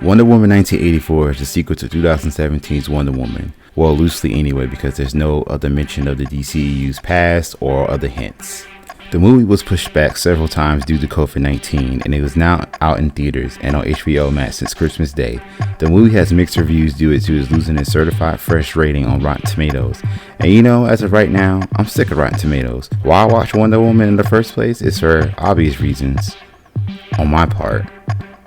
Wonder Woman 1984 is the sequel to 2017's Wonder Woman. Well, loosely anyway, because there's no other mention of the DCEU's past or other hints. The movie was pushed back several times due to COVID-19, and it is now out in theaters and on HBOMAX since Christmas Day. The movie has mixed reviews due to its losing its certified fresh rating on Rotten Tomatoes. And as of right now, I'm sick of Rotten Tomatoes. Why I watch Wonder Woman in the first place is for obvious reasons on my part.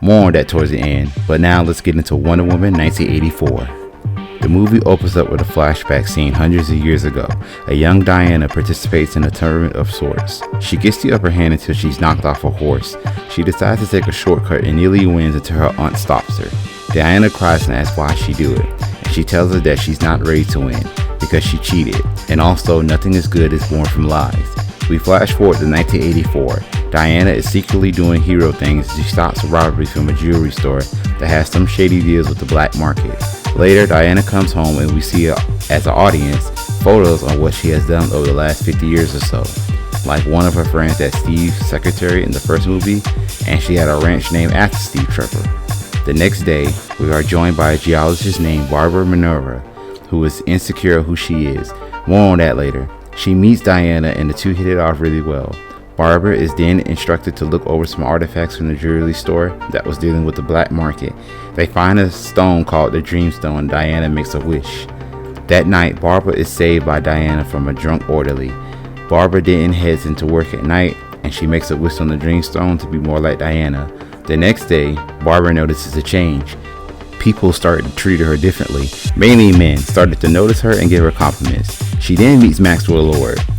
More on that towards the end, but now let's get into Wonder Woman 1984. The movie opens up with a flashback scene hundreds of years ago. A young Diana participates in a tournament of sorts. She gets the upper hand until she's knocked off a horse. She decides to take a shortcut and nearly wins until her aunt stops her. Diana cries and asks why she do it, and she tells her that she's not ready to win because she cheated, and also nothing is good is born from lies. We flash forward to 1984. Diana is secretly doing hero things as she stops a robbery from a jewelry store that has some shady deals with the black market. Later, Diana comes home and we see, as an audience, photos on what she has done over the last 50 years or so. Like one of her friends that's Steve's secretary in the first movie, and she had a ranch named after Steve Trevor. The next day, we are joined by a geologist named Barbara Minerva, who is insecure of who she is. More on that later. She meets Diana and the two hit it off really well. Barbara is then instructed to look over some artifacts from the jewelry store that was dealing with the black market. They find a stone called the Dream Stone and Diana makes a wish. That night, Barbara is saved by Diana from a drunk orderly. Barbara then heads into work at night and she makes a wish on the Dream Stone to be more like Diana. The next day, Barbara notices a change. People started to treat her differently. Mainly men started to notice her and give her compliments. She then meets Maxwell,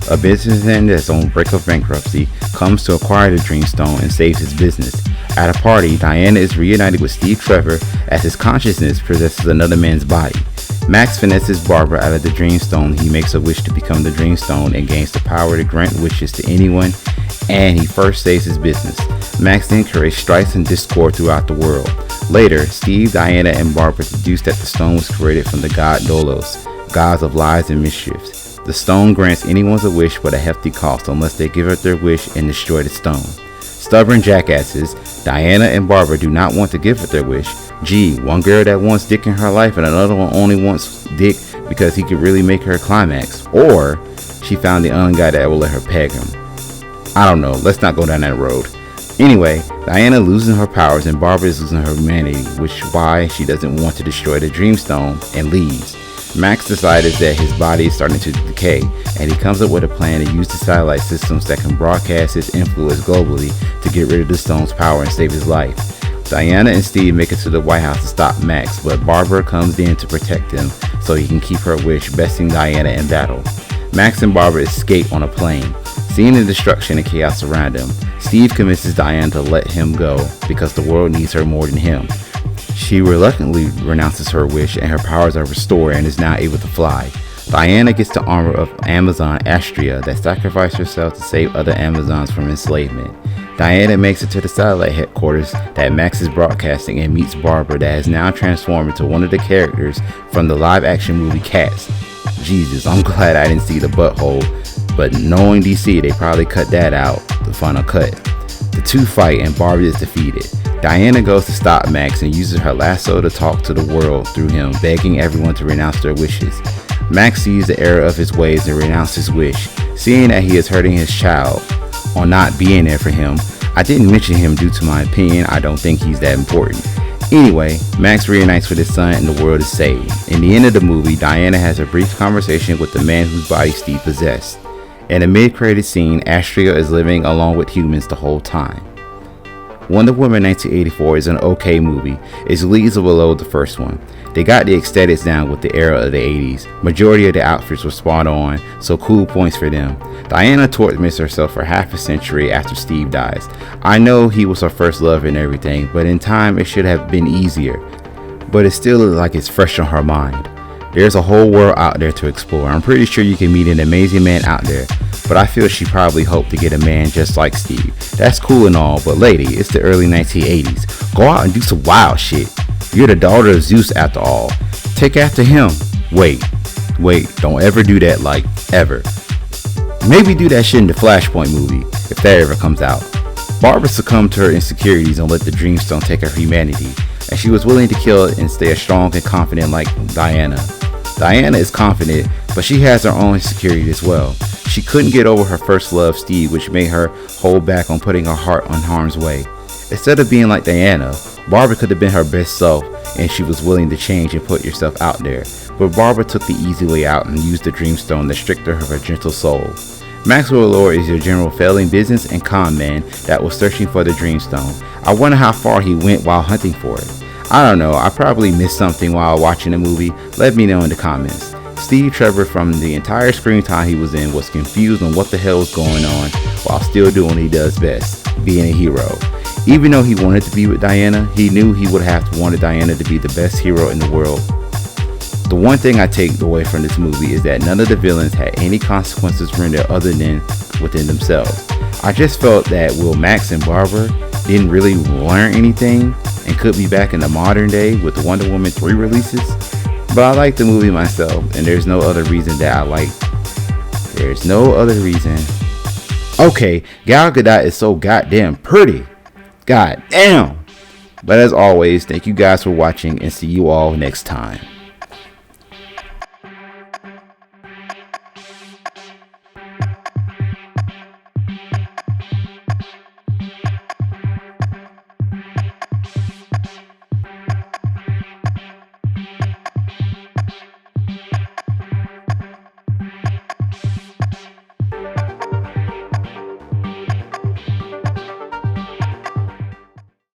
a businessman that's on brink of bankruptcy, comes to acquire the Dreamstone and saves his business. At a party, Diana is reunited with Steve Trevor as his consciousness possesses another man's body. Max finesses Barbara out of the Dreamstone. He makes a wish to become the Dreamstone and gains the power to grant wishes to anyone, and he first saves his business. Max then creates strife and discord throughout the world. Later, Steve, Diana, and Barbara deduce that the stone was created from the god Dolos, gods of lies and mischiefs. The stone grants anyone's a wish but a hefty cost unless they give up their wish and destroy the stone. Stubborn jackasses, Diana and Barbara do not want to give up their wish. Gee, one girl that wants dick in her life and another one only wants dick because he could really make her climax. Or she found the guy that will let her peg him. I don't know, let's not go down that road. Anyway, Diana losing her powers and Barbara is losing her humanity, which is why she doesn't want to destroy the Dreamstone and leaves. Max decided that his body is starting to decay, and he comes up with a plan to use the satellite systems that can broadcast his influence globally to get rid of the stone's power and save his life. Diana and Steve make it to the White House to stop Max, but Barbara comes in to protect him so he can keep her wish, besting Diana in battle. Max and Barbara escape on a plane. Seeing the destruction and chaos around him, Steve convinces Diana to let him go because the world needs her more than him. She reluctantly renounces her wish and her powers are restored and is now able to fly. Diana gets the armor of Amazon Astrea that sacrificed herself to save other Amazons from enslavement. Diana makes it to the satellite headquarters that Max is broadcasting and meets Barbara that has now transformed into one of the characters from the live action movie Cats. Jesus, I'm glad I didn't see the butthole, but knowing DC, they probably cut that out, the final cut. The two fight and Barbara is defeated. Diana goes to stop Max and uses her lasso to talk to the world through him, begging everyone to renounce their wishes. Max sees the error of his ways and renounces his wish. Seeing that he is hurting his child on not being there for him, I didn't mention him due to my opinion. I don't think he's that important. Anyway, Max reunites with his son and the world is saved. In the end of the movie, Diana has a brief conversation with the man whose body Steve possessed. In a mid-credit scene, Astrea is living along with humans the whole time. Wonder Woman 1984 is an okay movie. Its leads are below the first one. They got the aesthetics down with the era of the 80s. Majority of the outfits were spot on, so cool points for them. Diana torments herself for half a century after Steve dies. I know he was her first love and everything, but in time it should have been easier. But it still looks like it's fresh on her mind. There's a whole world out there to explore. I'm pretty sure you can meet an amazing man out there, but I feel she probably hoped to get a man just like Steve. That's cool and all, but lady, it's the early 1980s. Go out and do some wild shit. You're the daughter of Zeus after all. Take after him. Wait, don't ever do that, like, ever. Maybe do that shit in the Flashpoint movie, if that ever comes out. Barbara succumbed to her insecurities and let the Dreamstone take her humanity. and she was willing to kill and stay strong and confident like Diana. Diana is confident, but she has her own insecurity as well. She couldn't get over her first love, Steve, which made her hold back on putting her heart on harm's way. Instead of being like Diana, Barbara could have been her best self, and she was willing to change and put yourself out there. But Barbara took the easy way out and used the Dreamstone that stripped her of her gentle soul. Maxwell Lord is your general failing business and con man that was searching for the Dreamstone. I wonder how far he went while hunting for it. I don't know, I probably missed something while watching the movie. Let me know in the comments. Steve Trevor, from the entire screen time he was in, was confused on what the hell was going on while still doing what he does best, being a hero. Even though he wanted to be with Diana, he knew he would have wanted Diana to be the best hero in the world. The one thing I take away from this movie is that none of the villains had any consequences rendered other than within themselves. I just felt that Will Max and Barbara didn't really learn anything and could be back in the modern day with the Wonder Woman 3 releases. But I like the movie myself, and there's no other reason that I like. There's no other reason. Okay, Gal Gadot is so goddamn pretty. God damn. But as always, thank you guys for watching, and see you all next time.